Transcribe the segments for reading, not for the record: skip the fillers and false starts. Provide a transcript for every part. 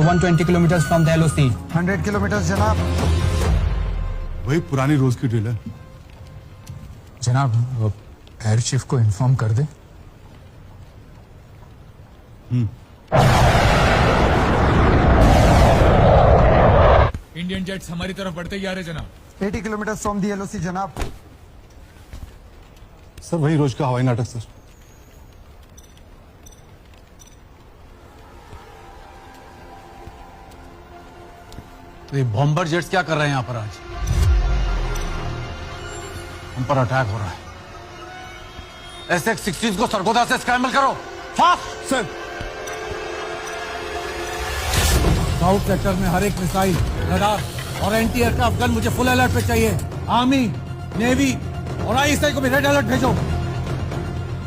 120 kilometers from the LOC. 100 kilometre जनाब। वही पुरानी रोज की ड्रिल है। जनाब एयर चीफ को इन्फॉर्म कर दे। इंडियन जेट्स हमारी तरफ बढ़ते ही आ रहे जनाब। 80 किलोमीटर फ्रॉम दी LOC जनाब। सर वही रोज का हवाई नाटक सर। तो ये बॉम्बर जेट्स क्या कर रहे हैं यहां पर आज? हम पर अटैक हो रहा है। SX-16 को सरगोदा से स्क्रैम्बल करो फास्ट। सर साउथ सेक्टर में हर एक मिसाइल, रडार और एंटी एयरक्राफ्ट गन मुझे फुल अलर्ट पे चाहिए। आर्मी, नेवी और ISI को भी रेड अलर्ट भेजो।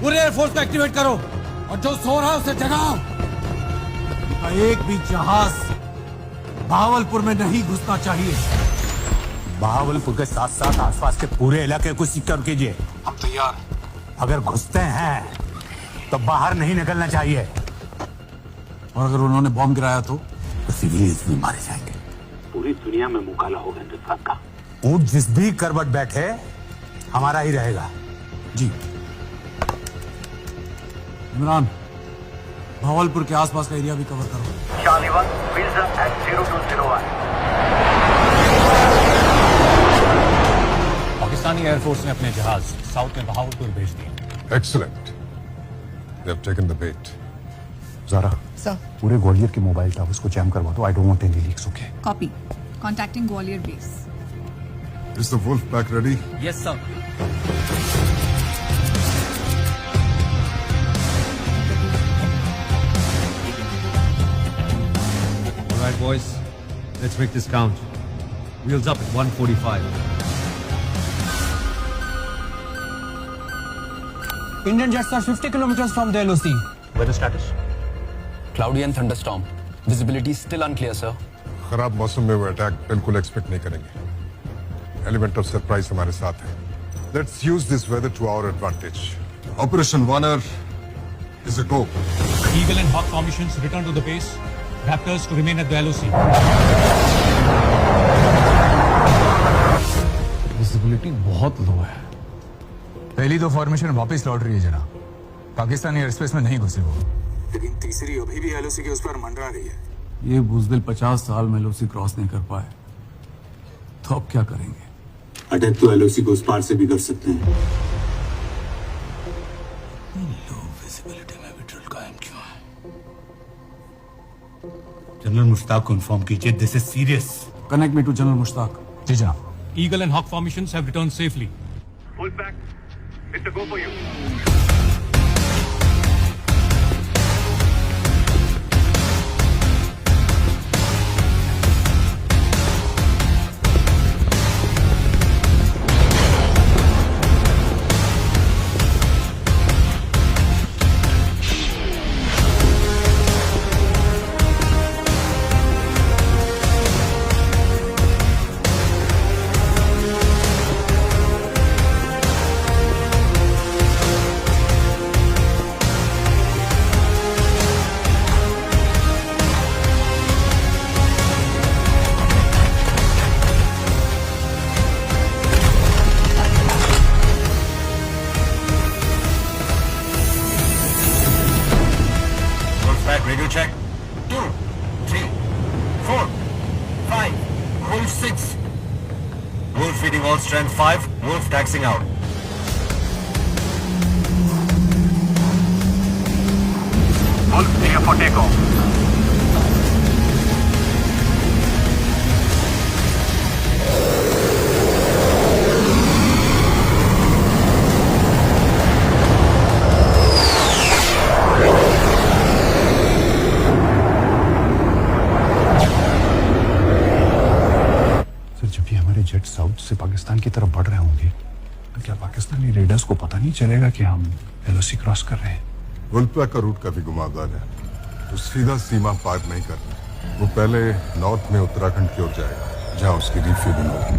पूरे एयरफोर्स को एक्टिवेट करो और जो सो रहा है उसे जगाओ। उनका एक भी जहाज बहावलपुर में नहीं घुसना चाहिए। बहावलपुर के साथ साथ आसपास के पूरे इलाके को सिक्योर कीजिए। हम तैयार। अगर घुसते हैं तो बाहर नहीं निकलना चाहिए। और अगर उन्होंने बॉम्ब गिराया तो सिविलियंस भी मारे जाएंगे। पूरी दुनिया में मुकाला होगा हिंदुस्तान का। ऊंट जिस भी करवट बैठे हमारा ही रहेगा। जी इमरान, भावलपुर के आसपास का एरिया भी कवर करो। Charlie 1, wheels up at 0201. Pakistani air force ने अपने जहाज साउथ में बहावलपुर भेज दिए। Excellent. They have taken the bait. ज़ारा सर, पूरे ग्वालियर के मोबाइल टावर्स को जैम करवा दो। I don't want any leaks. Okay copy. Contacting Gwalior base. Is the wolf pack ready? Yes sir. All right, boys. Let's make this count. Wheels up at 145. Indian jets are 50 kilometers from the LOC. Weather status? Cloudy and thunderstorm. Visibility still unclear, sir. खराब मौसम में वो attack बिल्कुल expect नहीं करेंगे। Element of surprise हमारे साथ है। Let's use this weather to our advantage. Operation Vanar is a go. Eagle and Hawk formations return to the base. Raptors to remain at the LOC. Visibility बहुत लो है। पहली दो फॉर्मेशन वापस लौट रही है जनाब। पाकिस्तानी एयर स्पेस में नहीं घुसे वो, लेकिन तीसरी अभी भी LOC के उस पर मंडरा रही है। ये बुजदिल 50 साल में LOC क्रॉस नहीं कर पाए, तो अब क्या करेंगे? अटैक तो LOC को उस पार से भी कर सकते हैं। लो विजिबिलिटी में भी ड्रिल कायम क्यों है? जनरल मुश्ताक को इन्फॉर्म कीजिए, this is serious. Connect me to general Mushtaq. जी जनाब। Eagle and Hawk formations have returned safely. Wolfpack, it's a go for you. Radio check. 2, 3, 4, 5. Wolf 6. Wolf feeding all strength 5. Wolf taxing out. Wolf clear for takeoff. Jet south से पाकिस्तान की तरफ बढ़ रहे होंगे तो क्या पाकिस्तानी रेडर्स को पता नहीं चलेगा कि हम LOC क्रॉस कर रहे हैं? वुल्फपैक का रूट काफी घुमावदार है। तो सीधा सीमा पार नहीं करना। वो पहले नॉर्थ में उत्तराखंड की ओर जाएगा, जहां उसकी रिफ्यूजिंग होगी।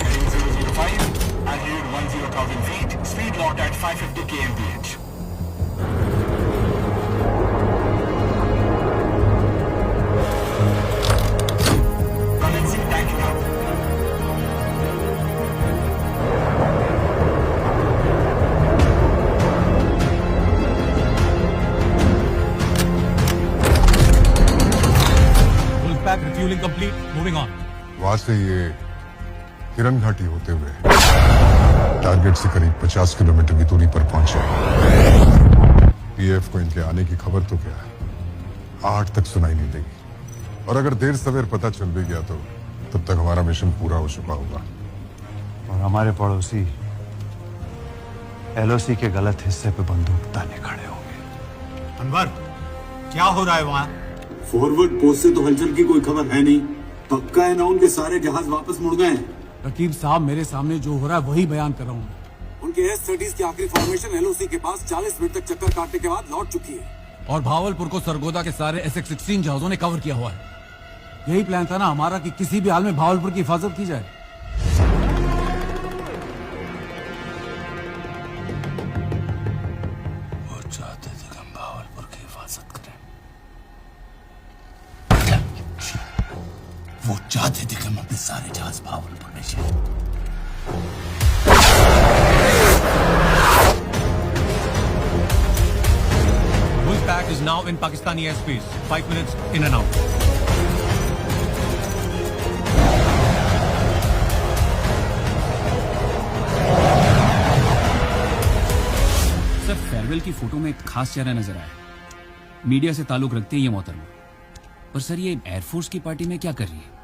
Heading 005, altitude 10,000 feet, speed locked at 550 kmph. pack, refueling complete. Moving on. वहां से ये किरण घाटी होते हुए टारगेट से करीब 50 किलोमीटर की दूरी पर पहुंचे। पीएफ को इनके आने की खबर तो क्या 8 तक सुनाई नहीं देगी, और अगर देर सवेर पता चल भी गया तो तब तक हमारा मिशन पूरा हो चुका होगा। और हमारे पड़ोसी एलओसी के गलत हिस्से पे बंदूक ताने खड़े होंगे। अनवर, क्या हो रहा है वहाँ? फॉरवर्ड पोस्ट से तो हलचल की कोई खबर है नहीं। पक्का है ना उनके सारे जहाज वापस मुड़ गए हैं। रकीब साहब, मेरे सामने जो हो रहा है वही बयान कर रहा हूँ। उनके S-30 की आखिरी फॉर्मेशन एलओसी के पास 40 मिनट तक चक्कर काटने के बाद लौट चुकी है। और भावलपुर को सरगोदा के सारे SX-16 जहाजों ने कवर किया हुआ है। यही प्लान था ना हमारा कि किसी भी हाल में भावलपुर की हिफाजत की जाए। वो चाहते थे कि हम भावलपुर की हिफाजत करें। वो चाहते थे कि हम अपने सारे जहाज भावलपुर में जाए। Wolfpack is now in Pakistani airspace. 5 minutes in and out. Sir, farewell की फोटो में एक खास चेहरा नजर आया। मीडिया से ताल्लुक रखते हैं ये मोहतरमा, पर सर ये एयरफोर्स की पार्टी में क्या कर रही है?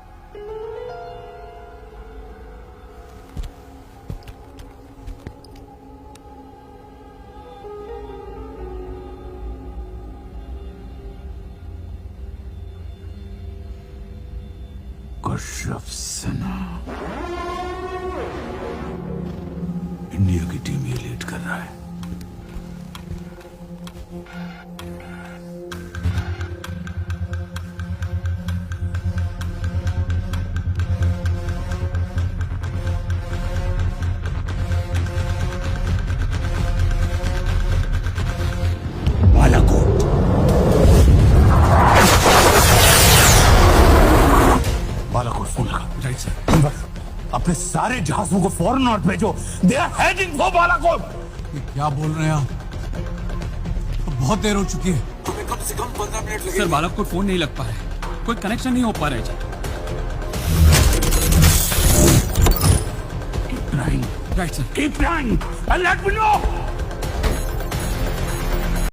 कश्यप सिन्हा इंडिया की टीम ये लीड कर रहा है। बालाकोट फोन लगा। Right sir. अपने सारे जहाजों को फौरन नॉर्थ भेजो। They are heading for Balakot. क्या बोल रहे हैं आप? बहुत देर हो चुकी है। हमें कम से कम 15 मिनट लगेंगे। सर, बालक को फोन नहीं लग पा रहा है, कोई कनेक्शन नहीं हो पा रहा है। Keep trying. Right sir. Keep trying. And let me know.